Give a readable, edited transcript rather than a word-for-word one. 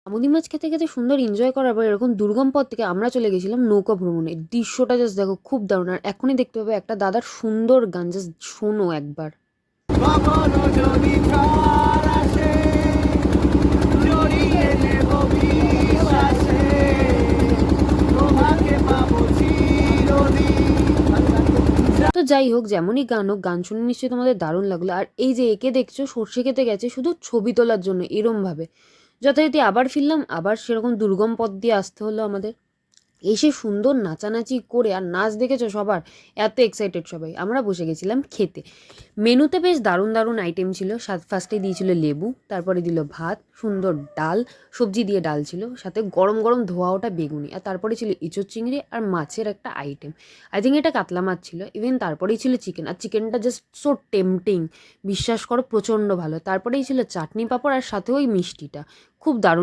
আমুদি মাছ খেতে খেতে সুন্দর এনজয় করার পর এরকম দুর্গম পথ থেকে আমরা চলে গেছিলাম নৌকা ভ্রমণে। দৃশ্যটা জাস্ট দেখো, খুব দারুণ। আর এখনই দেখতে পাবে একটা দাদার সুন্দর গান, জাস্ট শোনো একবার। কখনো যদি ঝড় আসে, জড়িয়ে নেব বিশ্বাসে, তোমাকে পাবো চিরদিন। তো যাই হোক, যেমনই গান হোক, গান শুনে নিশ্চয়ই তোমাদের দারুণ লাগলো। আর এই যে একে দেখছো সর্ষে খেতে গেছে শুধু ছবি তোলার জন্য এরমভাবে, যথারীতি আবার ফিরলাম, আবার সেরকম দুর্গম পথ দিয়ে আসতে হলো আমাদের। এসে সুন্দর নাচানাচি করে, আর নাচ দেখেছো সবার, এত এক্সাইটেড সবাই। আমরা বসে গেছিলাম খেতে। মেনুতে বেশ দারুণ দারুণ আইটেম ছিল। ফার্স্টে দিয়েছিল লেবু, তারপরে দিল ভাত, সুন্দর ডাল, সবজি দিয়ে ডাল ছিল, সাথে গরম গরম ধোয়া ওটা বেগুনি, আর তারপরে ছিল ইঁচড় চিংড়ি আর মাছের একটা আইটেম। আই থিঙ্ক এটা কাতলা মাছ ছিল। ইভেন তারপরেই ছিল চিকেন, আর চিকেনটা জাস্ট সো টেম্পটিং, বিশ্বাস করো প্রচণ্ড ভালো। তারপরেই ছিল চাটনি পাঁপড়, আর সাথে ওই মিষ্টিটা, খুব দারুণ।